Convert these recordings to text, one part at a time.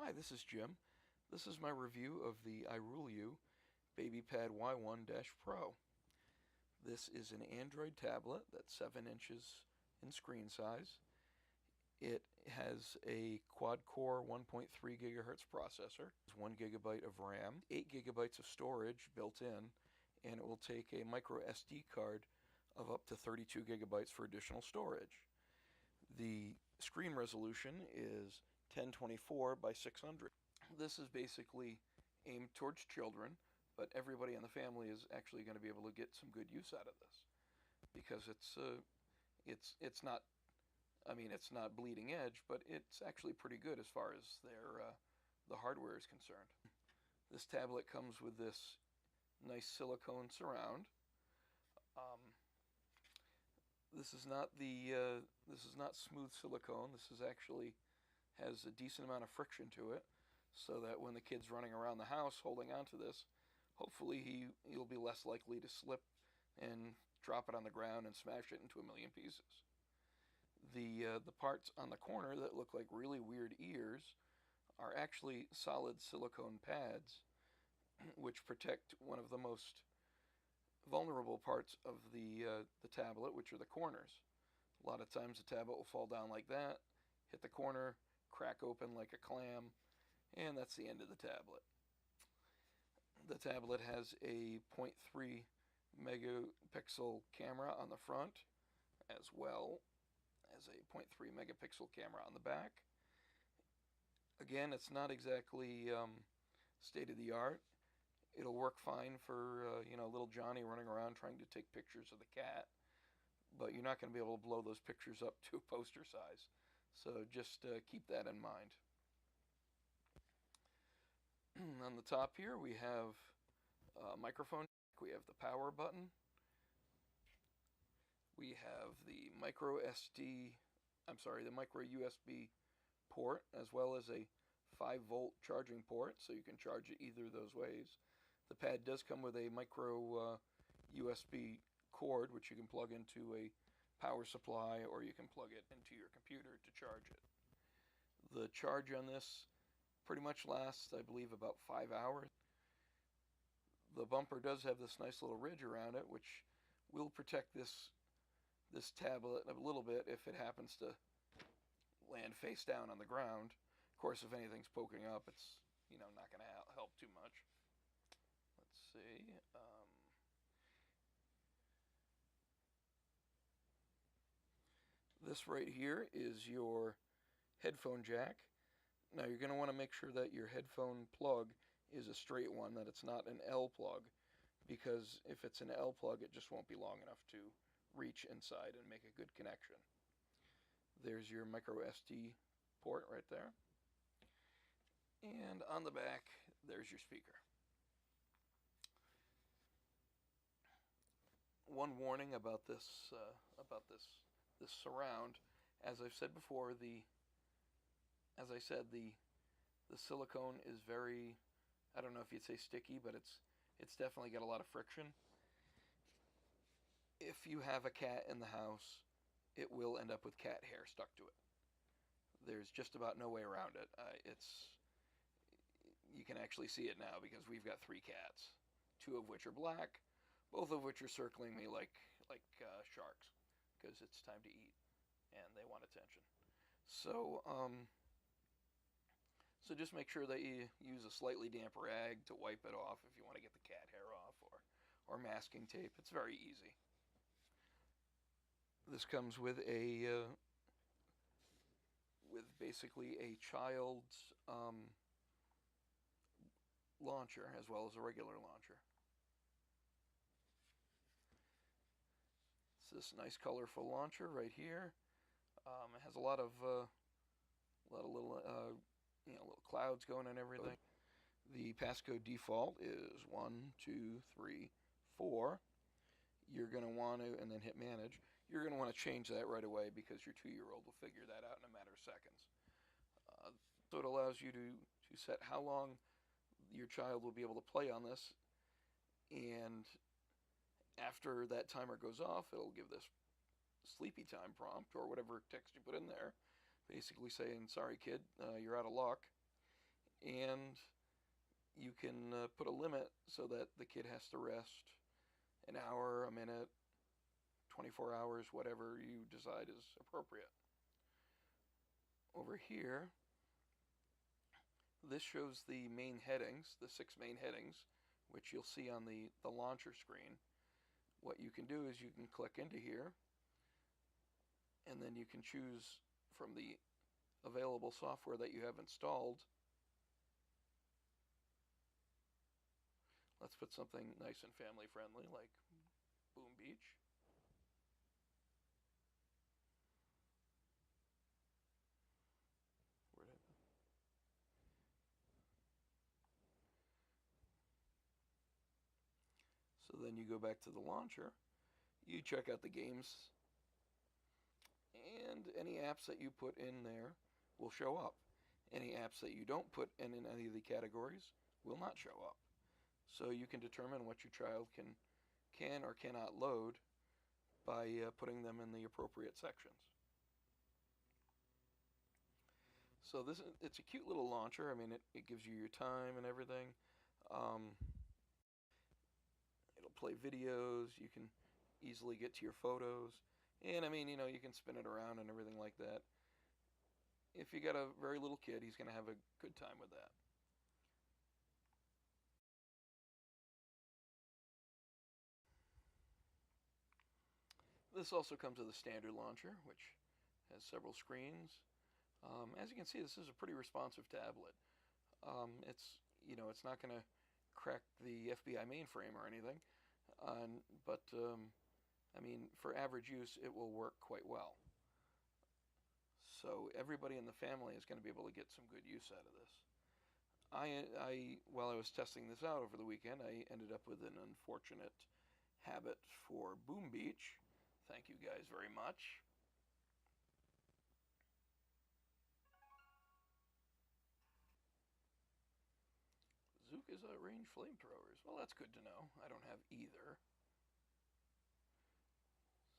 Hi, this is Jim. This is my review of the iRULU BabyPad Y1-Pro. This is an Android tablet that's 7 inches in screen size. It has a quad-core 1.3 gigahertz processor, 1 gigabyte of RAM, 8 gigabytes of storage built in, and it will take a micro SD card of up to 32 gigabytes for additional storage. The screen resolution is 1024 by 600. This is basically aimed towards children, but everybody in the family is actually going to be able to get some good use out of this because it's not, I mean, it's not bleeding edge, but it's actually pretty good as far as the hardware is concerned. This tablet comes with this nice silicone surround. This is not smooth silicone. This is actually has a decent amount of friction to it, so that when the kid's running around the house holding onto this, hopefully he'll be less likely to slip and drop it on the ground and smash it into a million pieces. The parts on the corner that look like really weird ears are actually solid silicone pads, which protect one of the most vulnerable parts of the tablet, which are the corners. A lot of times the tablet will fall down like that, hit the corner, crack open like a clam, and that's the end of the tablet. The tablet has a 0.3 megapixel camera on the front, as well as a 0.3 megapixel camera on the back. Again, it's not exactly state-of-the-art. It'll work fine for little Johnny running around trying to take pictures of the cat, but you're not going to be able to blow those pictures up to poster size. So just keep that in mind. On the top here we have a microphone. We have the power button. We have the micro USB port, as well as a 5-volt charging port, so you can charge it either of those ways. The pad does come with a micro USB cord, which you can plug into a power supply, or you can plug it into your computer to charge it. The charge on this pretty much lasts, I believe, about 5 hours. The bumper does have this nice little ridge around it, which will protect this tablet a little bit if it happens to land face down on the ground. Of course, if anything's poking up, it's not going to help too much. Let's see. This right here is your headphone jack. Now you're going to want to make sure that your headphone plug is a straight one, that it's not an L plug, because if it's an L plug, it just won't be long enough to reach inside and make a good connection. There's your micro SD port right there. And on the back, there's your speaker. One warning about this surround, as I've said before, the silicone is very, I don't know if you'd say sticky, but it's definitely got a lot of friction. If you have a cat in the house, it will end up with cat hair stuck to it. There's just about no way around it. You can actually see it now because we've got 3 cats, 2 of which are black, both of which are circling me like sharks, because it's time to eat and they want attention. So just make sure that you use a slightly damp rag to wipe it off if you want to get the cat hair off, or masking tape. It's very easy. This comes with basically a child's launcher as well as a regular launcher. It's this nice colorful launcher right here. It has a lot of little little clouds going and everything. The passcode default is 1, 2, 3, 4. You're going to want to, and then hit manage. You're going to want to change that right away because your 2-year-old will figure that out in a matter of seconds. So it allows you to set how long your child will be able to play on this, and after that timer goes off, it'll give this sleepy time prompt or whatever text you put in there, basically saying, sorry kid, you're out of luck. and you can put a limit so that the kid has to rest an hour, a minute, 24 hours, whatever you decide is appropriate. Over here, this shows the main headings, the 6 main headings, which you'll see on the launcher screen. What you can do is you can click into here, and then you can choose from the available software that you have installed. Let's put something nice and family friendly like Boom Beach. So then you go back to the launcher, you check out the games, and any apps that you put in there will show up. Any apps that you don't put in any of the categories will not show up. So you can determine what your child can or cannot load by putting them in the appropriate sections. So it's a cute little launcher. I mean, it gives you your time and everything. It'll play videos. You can easily get to your photos. And I mean, you know, you can spin it around and everything like that. If you got a very little kid, he's going to have a good time with that. This also comes with a standard launcher, which has several screens. As you can see, this is a pretty responsive tablet. It's not going to crack the FBI mainframe or anything, but I mean, for average use, it will work quite well. So everybody in the family is going to be able to get some good use out of this. While I was testing this out over the weekend, I ended up with an unfortunate habit for Boom Beach. Thank you guys very much. Zook is range flamethrowers. Well, that's good to know. I don't have either.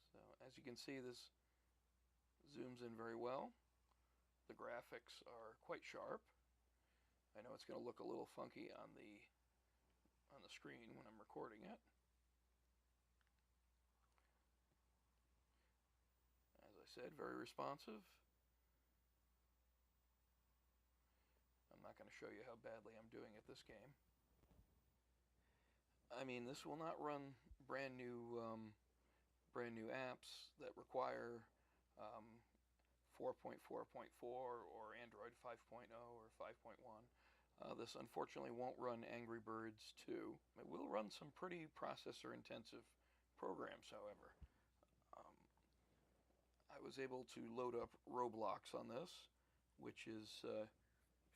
So as you can see, this zooms in very well. The graphics are quite sharp. I know it's going to look a little funky on the screen when I'm recording it. As I said, very responsive. I'm not going to show you how badly I'm doing at this game. I mean, this will not run brand new apps that require 4.4.4 or Android 5.0 or 5.1. This unfortunately won't run Angry Birds 2. It will run some pretty processor-intensive programs, however. I was able to load up Roblox on this, which is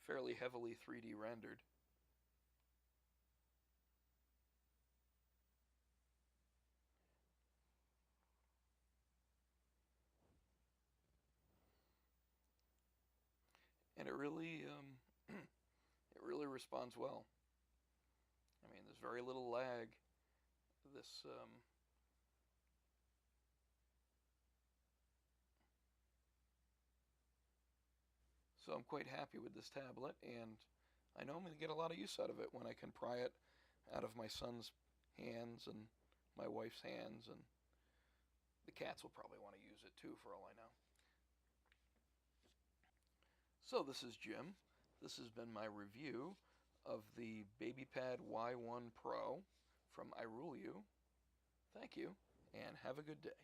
fairly heavily 3D rendered. And it really responds well. I mean, there's very little lag. So I'm quite happy with this tablet, and I know I'm going to get a lot of use out of it when I can pry it out of my son's hands and my wife's hands, and the cats will probably want to use it too, for all I know. So this is Jim. This has been my review of the BabyPad Y1 Pro from iRULU. Thank you, and have a good day.